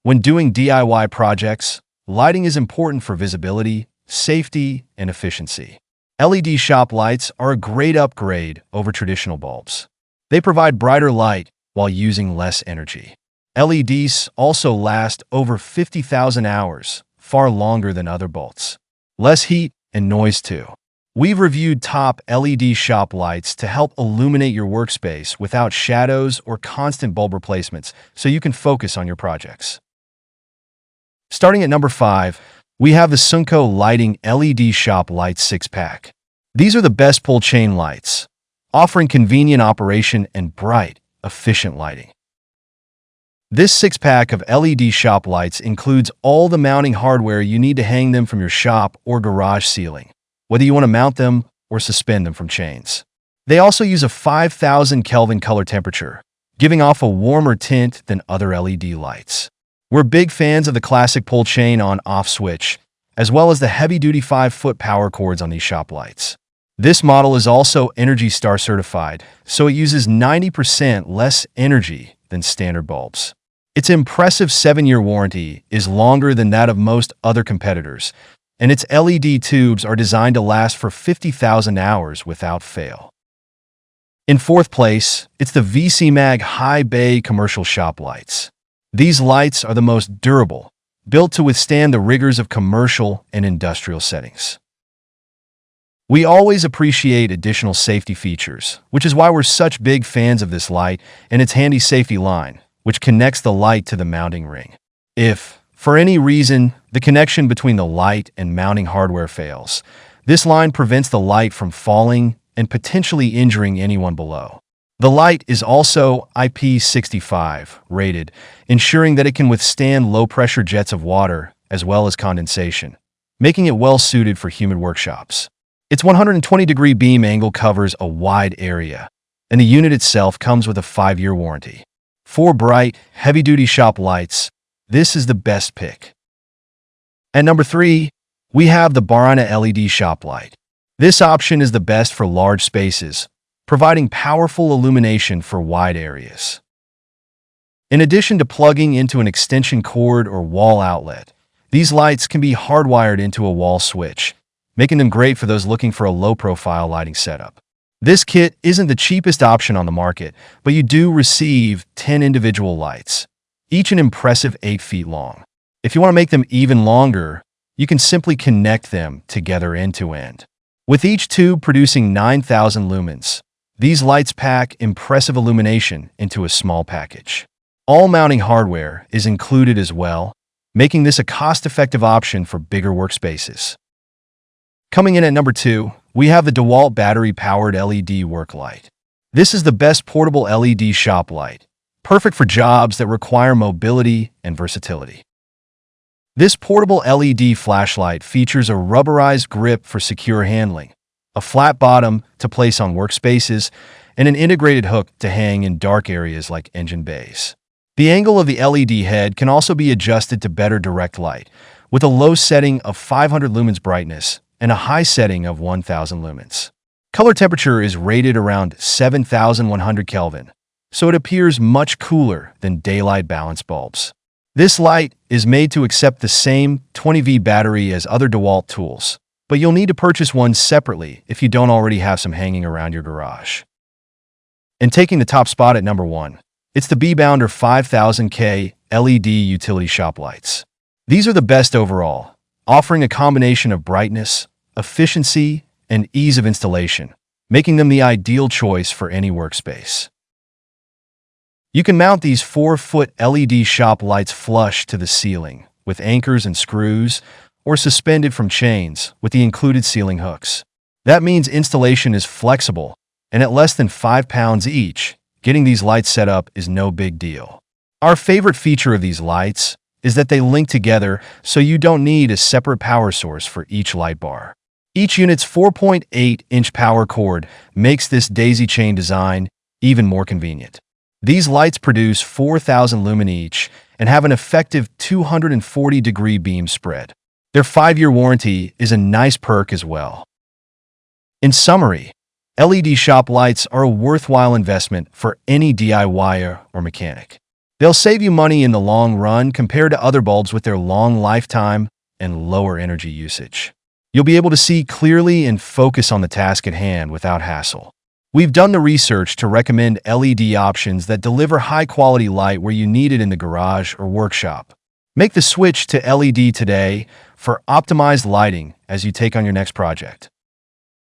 When doing DIY projects, lighting is important for visibility, safety, and efficiency. LED shop lights are a great upgrade over traditional bulbs. They provide brighter light while using less energy. LEDs also last over 50,000 hours, far longer than other bulbs. Less heat and noise too. We've reviewed top LED shop lights to help illuminate your workspace without shadows or constant bulb replacements, so you can focus on your projects. Starting at number 5, we have the Sunco Lighting LED Shop Light 6-pack. These are the best pull chain lights, offering convenient operation and bright, efficient lighting. This 6-pack of LED shop lights includes all the mounting hardware you need to hang them from your shop or garage ceiling, whether you want to mount them or suspend them from chains. They also use a 5,000 Kelvin color temperature, giving off a warmer tint than other LED lights. We're big fans of the classic pull chain on-off switch, as well as the heavy-duty 5-foot power cords on these shop lights. This model is also ENERGY STAR certified, so it uses 90% less energy than standard bulbs. Its impressive 7-year warranty is longer than that of most other competitors, and its LED tubes are designed to last for 50,000 hours without fail. In 4th place, it's the VCMag High Bay Commercial Shop Lights. These lights are the most durable, built to withstand the rigors of commercial and industrial settings. We always appreciate additional safety features, which is why we're such big fans of this light and its handy safety line, which connects the light to the mounting ring. If, for any reason, the connection between the light and mounting hardware fails, this line prevents the light from falling and potentially injuring anyone below. The light is also IP65 rated, ensuring that it can withstand low-pressure jets of water as well as condensation, making it well-suited for humid workshops. Its 120-degree beam angle covers a wide area, and the unit itself comes with a 5-year warranty. For bright, heavy-duty shop lights, this is the best pick. At number 3, we have the Barrina LED Shop Light. This option is the best for large spaces, providing powerful illumination for wide areas. In addition to plugging into an extension cord or wall outlet, these lights can be hardwired into a wall switch, making them great for those looking for a low-profile lighting setup. This kit isn't the cheapest option on the market, but you do receive 10 individual lights, each an impressive 8 feet long. If you want to make them even longer, you can simply connect them together end to end. With each tube producing 9,000 lumens, these lights pack impressive illumination into a small package. All mounting hardware is included as well, making this a cost-effective option for bigger workspaces. Coming in at number 2, we have the DeWalt battery-powered LED work light. This is the best portable LED shop light, perfect for jobs that require mobility and versatility. This portable LED flashlight features a rubberized grip for secure handling, a flat bottom to place on workspaces, and an integrated hook to hang in dark areas like engine bays. The angle of the LED head can also be adjusted to better direct light, with a low setting of 500 lumens brightness and a high setting of 1,000 lumens. Color temperature is rated around 7,100 Kelvin, so it appears much cooler than daylight balance bulbs. This light is made to accept the same 20V battery as other DeWalt tools, but you'll need to purchase one separately if you don't already have some hanging around your garage. And taking the top spot at number 1, it's the BBounder 5000K LED Utility Shop Lights. These are the best overall, offering a combination of brightness, efficiency, and ease of installation, making them the ideal choice for any workspace. You can mount these 4-foot LED shop lights flush to the ceiling with anchors and screws, or suspended from chains with the included ceiling hooks. That means installation is flexible, and at less than 5 pounds each, getting these lights set up is no big deal. Our favorite feature of these lights is that they link together so you don't need a separate power source for each light bar. Each unit's 4.8-inch power cord makes this daisy chain design even more convenient. These lights produce 4,000 lumen each and have an effective 240-degree beam spread. Their 5-year warranty is a nice perk as well. In summary, LED shop lights are a worthwhile investment for any DIYer or mechanic. They'll save you money in the long run compared to other bulbs with their long lifetime and lower energy usage. You'll be able to see clearly and focus on the task at hand without hassle. We've done the research to recommend LED options that deliver high-quality light where you need it in the garage or workshop. Make the switch to LED today for optimized lighting as you take on your next project.